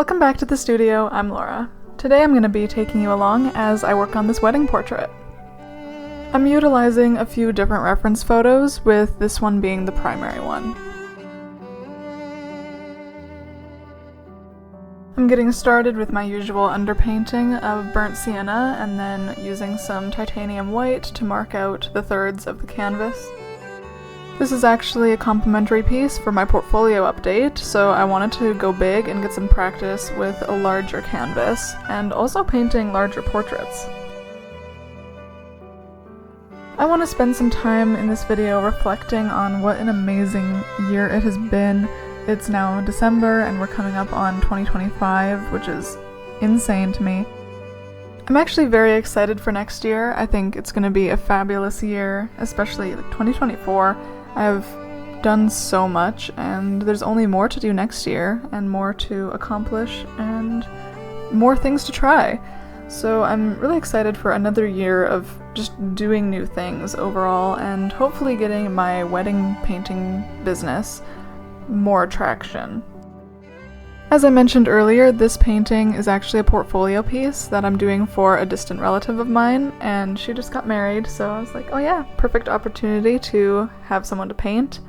Welcome back to the studio, I'm Laura. Today I'm going to be taking you along as I work on this wedding portrait. I'm utilizing a few different reference photos, with this one being the primary one. I'm getting started with my usual underpainting of burnt sienna and then using some titanium white to mark out the thirds of the canvas. This is actually a complimentary piece for my portfolio update, so I wanted to go big and get some practice with a larger canvas, and also painting larger portraits. I want to spend some time in this video reflecting on what an amazing year it has been. It's now December and we're coming up on 2025, which is insane to me. I'm actually very excited for next year. I think it's going to be a fabulous year, especially 2024. I've done so much and there's only more to do next year and more to accomplish and more things to try. So I'm really excited for another year of just doing new things overall and hopefully getting my wedding painting business more traction. As I mentioned earlier, this painting is actually a portfolio piece that I'm doing for a distant relative of mine, and she just got married, so I was like, oh yeah, perfect opportunity to have someone to paint.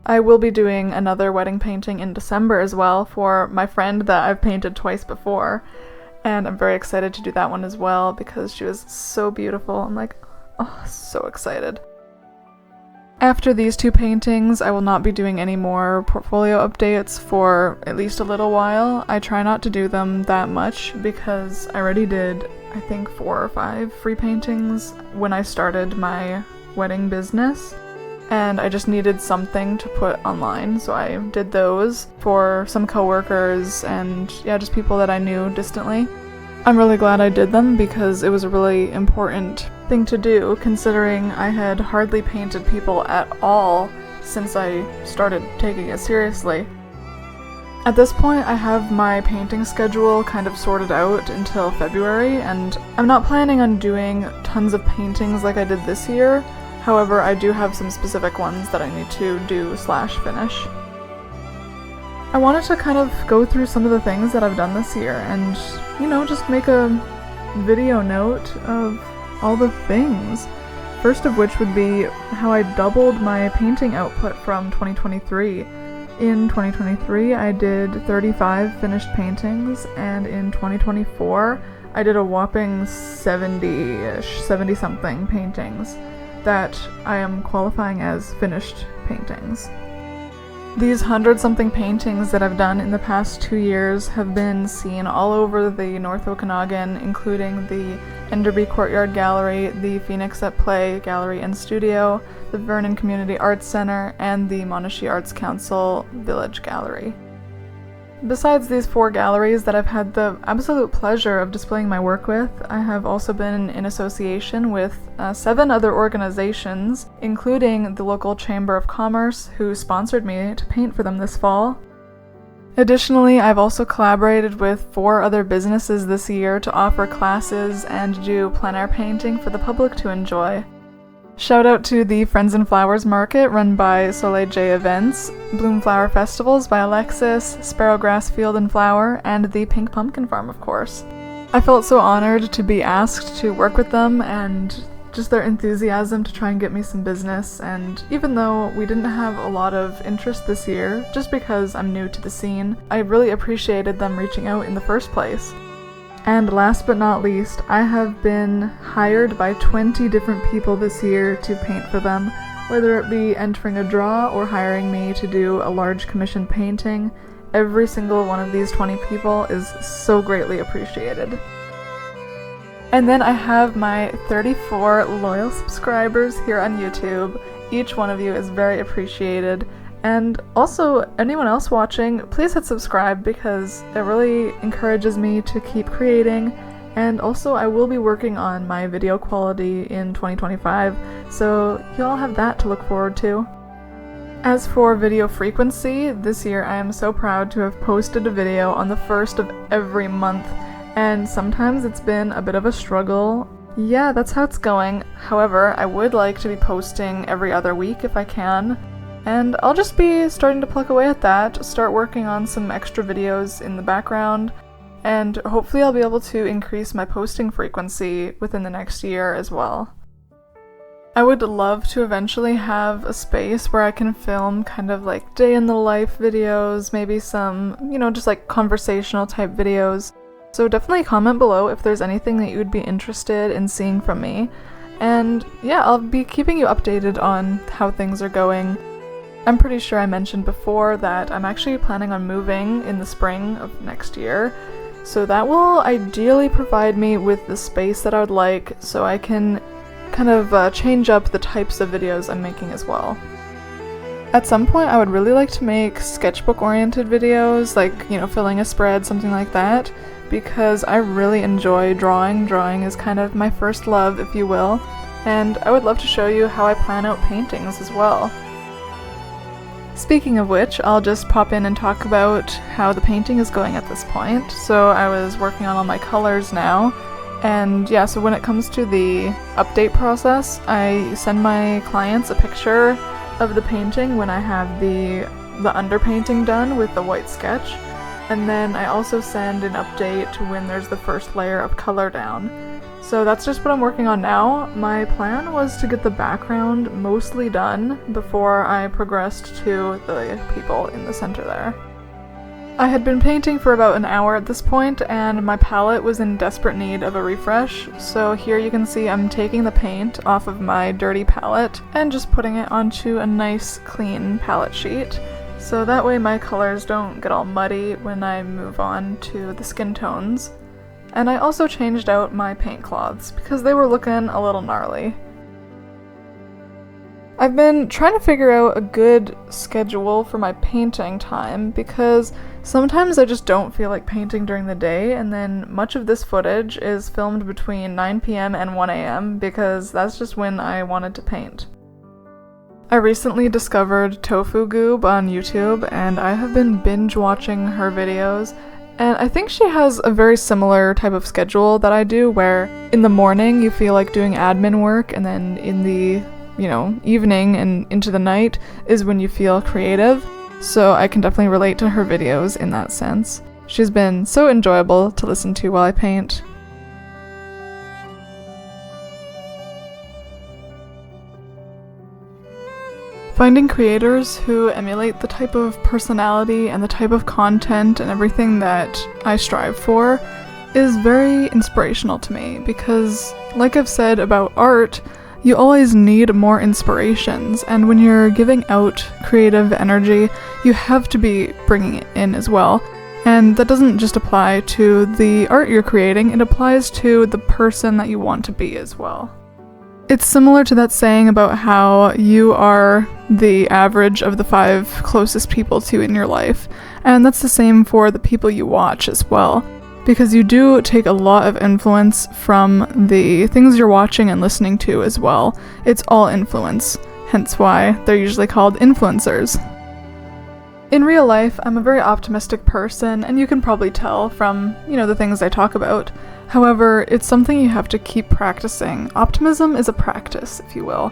I will be doing another wedding painting in December as well for my friend that I've painted twice before, and I'm very excited to do that one as well because she was so beautiful. I'm like, oh, so excited. After these two paintings, I will not be doing any more portfolio updates for at least a little while. I try not to do them that much because I already did, I think, 4 or 5 free paintings when I started my wedding business, and I just needed something to put online, so I did those for some coworkers and yeah, just people that I knew distantly. I'm really glad I did them because it was a really important thing to do, considering I had hardly painted people at all since I started taking it seriously. At this point, I have my painting schedule kind of sorted out until February, and I'm not planning on doing tons of paintings like I did this year. However, I do have some specific ones that I need to do/finish. I wanted to kind of go through some of the things that I've done this year and, you know, just make a video note of all the things. First of which would be how I doubled my painting output from 2023. In 2023, I did 35 finished paintings, and in 2024, I did a whopping 70-ish, 70-something paintings that I am qualifying as finished paintings. These 100-something paintings that I've done in the past 2 years have been seen all over the North Okanagan, including the Enderby Courtyard Gallery, the Phoenix at Play Gallery and Studio, the Vernon Community Arts Center, and the Monashee Arts Council Village Gallery. Besides these 4 galleries that I've had the absolute pleasure of displaying my work with, I have also been in association with 7 other organizations, including the local Chamber of Commerce, who sponsored me to paint for them this fall. Additionally, I've also collaborated with 4 other businesses this year to offer classes and do plein air painting for the public to enjoy. Shout out to the Friends and Flowers Market run by Soleil J Events, Bloom Flower Festivals by Alexis, Sparrowgrass Field and Flower, and the Pink Pumpkin Farm, of course. I felt so honored to be asked to work with them and just their enthusiasm to try and get me some business, and even though we didn't have a lot of interest this year, just because I'm new to the scene, I really appreciated them reaching out in the first place. And last but not least, I have been hired by 20 different people this year to paint for them, whether it be entering a draw or hiring me to do a large commission painting. Every single one of these 20 people is so greatly appreciated. And then I have my 34 loyal subscribers here on YouTube. Each one of you is very appreciated. And also, anyone else watching, please hit subscribe because it really encourages me to keep creating, and also I will be working on my video quality in 2025, so you'll have that to look forward to. As for video frequency, this year I am so proud to have posted a video on the 1st of every month, and sometimes it's been a bit of a struggle. Yeah, that's how it's going. However, I would like to be posting every other week if I can. And I'll just be starting to pluck away at that, start working on some extra videos in the background, and hopefully I'll be able to increase my posting frequency within the next year as well. I would love to eventually have a space where I can film kind of like day in the life videos, maybe some, just like conversational type videos. So definitely comment below if there's anything that you would be interested in seeing from me. And yeah, I'll be keeping you updated on how things are going. I'm pretty sure I mentioned before that I'm actually planning on moving in the spring of next year, so that will ideally provide me with the space that I would like so I can kind of change up the types of videos I'm making as well. At some point I would really like to make sketchbook oriented videos, like, filling a spread, something like that, because I really enjoy drawing. Drawing is kind of my first love, if you will, and I would love to show you how I plan out paintings as well. Speaking of which, I'll just pop in and talk about how the painting is going at this point. So I was working on all my colors now, and yeah, so when it comes to the update process, I send my clients a picture of the painting when I have the underpainting done with the white sketch, and then I also send an update when there's the first layer of color down. So that's just what I'm working on now. My plan was to get the background mostly done before I progressed to the people in the center there. I had been painting for about an hour at this point, and my palette was in desperate need of a refresh, so here you can see I'm taking the paint off of my dirty palette and just putting it onto a nice clean palette sheet, so that way my colors don't get all muddy when I move on to the skin tones. And I also changed out my paint cloths because they were looking a little gnarly. I've been trying to figure out a good schedule for my painting time because sometimes I just don't feel like painting during the day, and then much of this footage is filmed between 9 p.m. and 1 a.m. because that's just when I wanted to paint. I recently discovered Tofu Goob on YouTube, and I have been binge watching her videos. And I think she has a very similar type of schedule that I do, where in the morning you feel like doing admin work, and then in the, evening and into the night is when you feel creative. So I can definitely relate to her videos in that sense. She's been so enjoyable to listen to while I paint. Finding creators who emulate the type of personality and the type of content and everything that I strive for is very inspirational to me because, like I've said about art, you always need more inspirations, and when you're giving out creative energy, you have to be bringing it in as well. And that doesn't just apply to the art you're creating, it applies to the person that you want to be as well. It's similar to that saying about how you are the average of the 5 closest people to you in your life, and that's the same for the people you watch as well, because you do take a lot of influence from the things you're watching and listening to as well. It's all influence, hence why they're usually called influencers. In real life, I'm a very optimistic person, and you can probably tell from, the things I talk about. However, it's something you have to keep practicing. Optimism is a practice, if you will.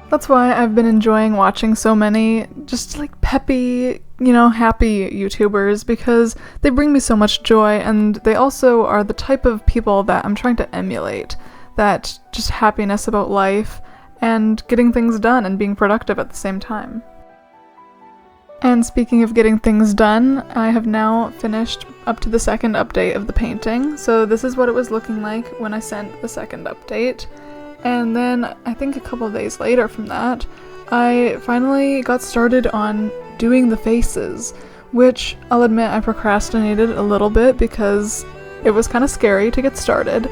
That's why I've been enjoying watching so many just like peppy, happy YouTubers, because they bring me so much joy, and they also are the type of people that I'm trying to emulate. That just happiness about life and getting things done and being productive at the same time. And speaking of getting things done, I have now finished up to the second update of the painting. So this is what it was looking like when I sent the second update. And then I think a couple of days later from that, I finally got started on doing the faces, which I'll admit I procrastinated a little bit because it was kind of scary to get started,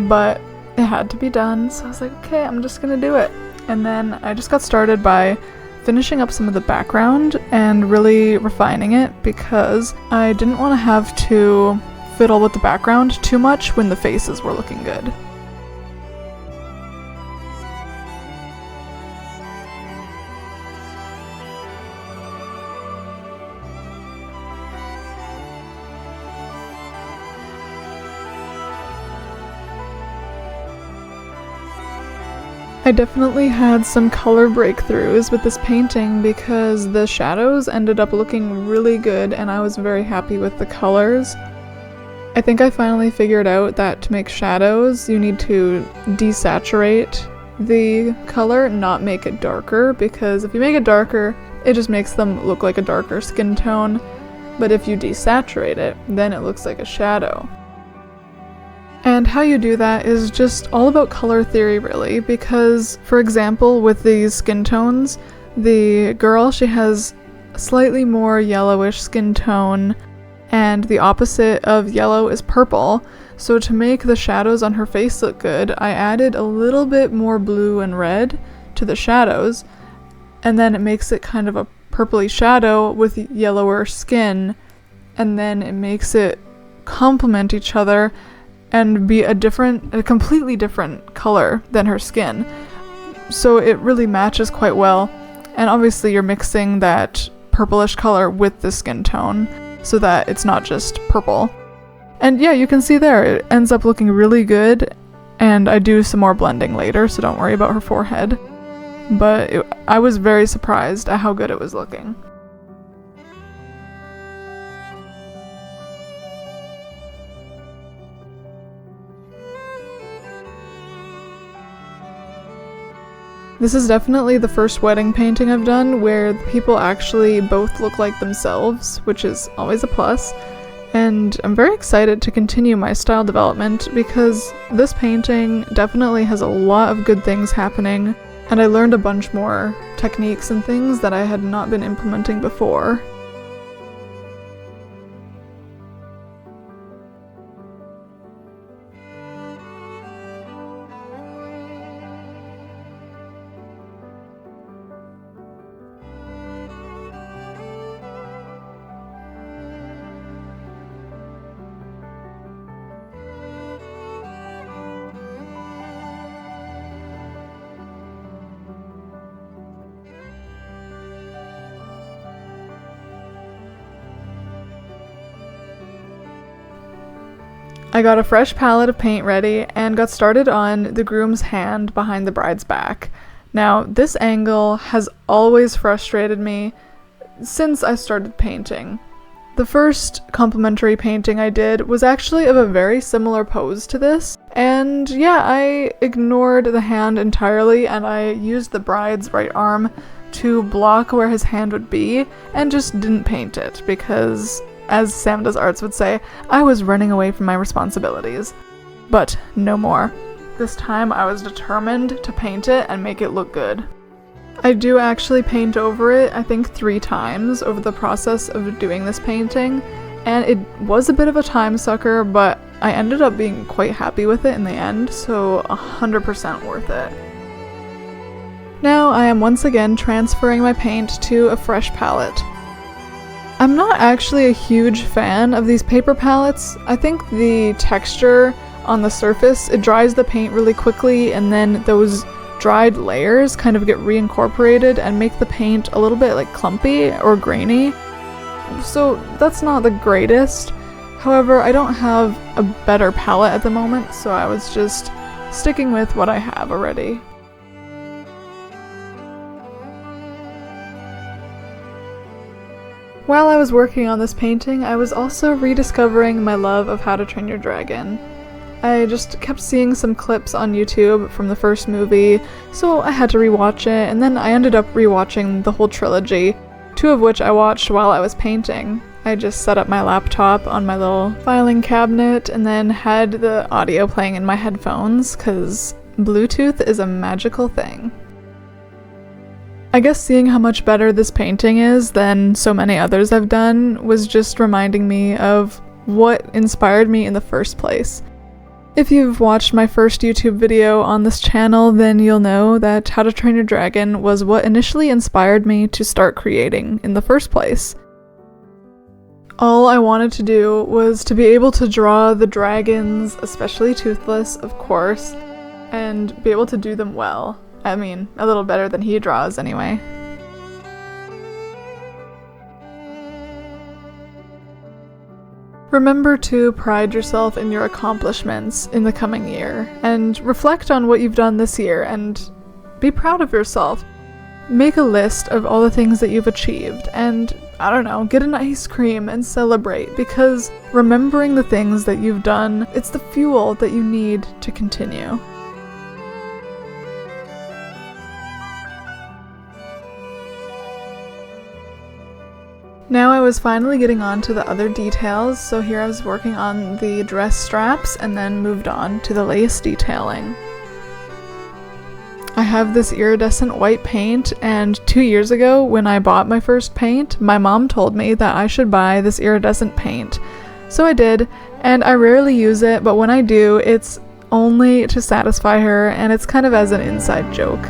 but it had to be done. So I was like, okay, I'm just gonna do it. And then I just got started by finishing up some of the background and really refining it because I didn't want to have to fiddle with the background too much when the faces were looking good. I definitely had some color breakthroughs with this painting because the shadows ended up looking really good and I was very happy with the colors. I think I finally figured out that to make shadows, you need to desaturate the color, not make it darker, because if you make it darker, it just makes them look like a darker skin tone, but if you desaturate it, then it looks like a shadow. And how you do that is just all about color theory, really, because, for example, with these skin tones, the girl, she has a slightly more yellowish skin tone, and the opposite of yellow is purple. So to make the shadows on her face look good, I added a little bit more blue and red to the shadows, and then it makes it kind of a purpley shadow with yellower skin, and then it makes it complement each other and be a completely different color than her skin. So it really matches quite well, and obviously you're mixing that purplish color with the skin tone so that it's not just purple. And yeah, you can see there, it ends up looking really good, and I do some more blending later, so don't worry about her forehead. But I was very surprised at how good it was looking. This is definitely the first wedding painting I've done where the people actually both look like themselves, which is always a plus. And I'm very excited to continue my style development because this painting definitely has a lot of good things happening, and I learned a bunch more techniques and things that I had not been implementing before. I got a fresh palette of paint ready and got started on the groom's hand behind the bride's back. Now, this angle has always frustrated me since I started painting. The first complimentary painting I did was actually of a very similar pose to this, and yeah, I ignored the hand entirely and I used the bride's right arm to block where his hand would be and just didn't paint it because, as Sam Does Arts would say, I was running away from my responsibilities. But no more. This time I was determined to paint it and make it look good. I do actually paint over it, I think 3 times over the process of doing this painting, and it was a bit of a time sucker, but I ended up being quite happy with it in the end, so 100% worth it. Now I am once again transferring my paint to a fresh palette. I'm not actually a huge fan of these paper palettes. I think the texture on the surface, it dries the paint really quickly, and then those dried layers kind of get reincorporated and make the paint a little bit like clumpy or grainy. So that's not the greatest. However, I don't have a better palette at the moment, so I was just sticking with what I have already. While I was working on this painting, I was also rediscovering my love of How to Train Your Dragon. I just kept seeing some clips on YouTube from the first movie, so I had to rewatch it, and then I ended up rewatching the whole trilogy, 2 of which I watched while I was painting. I just set up my laptop on my little filing cabinet and then had the audio playing in my headphones, because Bluetooth is a magical thing. I guess seeing how much better this painting is than so many others I've done was just reminding me of what inspired me in the first place. If you've watched my first YouTube video on this channel, then you'll know that How to Train Your Dragon was what initially inspired me to start creating in the first place. All I wanted to do was to be able to draw the dragons, especially Toothless, of course, and be able to do them well. I mean, a little better than he draws anyway. Remember to pride yourself in your accomplishments in the coming year, and reflect on what you've done this year, and be proud of yourself. Make a list of all the things that you've achieved and, I don't know, get an ice cream and celebrate, because remembering the things that you've done, it's the fuel that you need to continue. Now I was finally getting on to the other details, so here I was working on the dress straps and then moved on to the lace detailing. I have this iridescent white paint, and 2 years ago when I bought my first paint, my mom told me that I should buy this iridescent paint. So I did, and I rarely use it, but when I do, it's only to satisfy her, and it's kind of as an inside joke.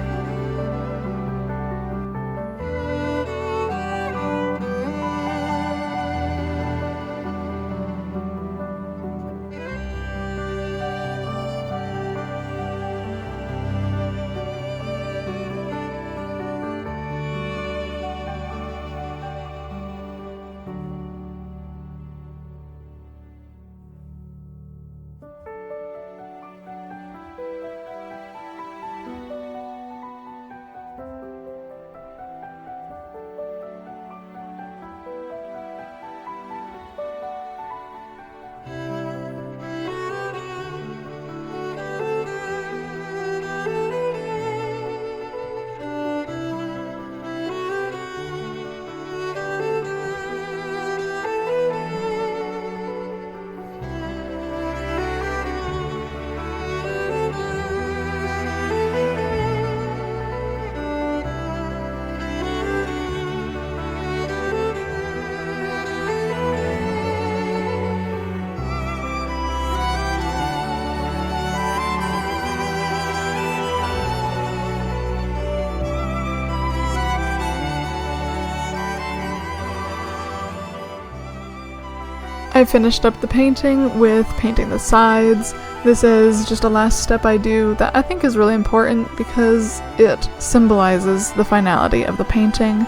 I finished up the painting with painting the sides. This is just a last step I do that I think is really important because it symbolizes the finality of the painting.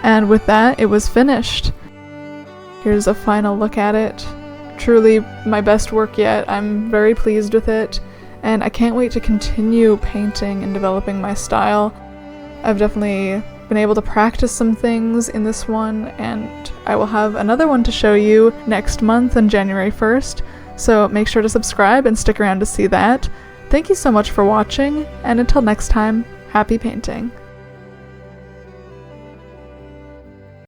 And with that, it was finished. Here's a final look at it. Truly my best work yet. I'm very pleased with it, and I can't wait to continue painting and developing my style. I've definitely been able to practice some things in this one, and I will have another one to show you next month on January 1st, so make sure to subscribe and stick around to see that. Thank you so much for watching, and until next time, happy painting!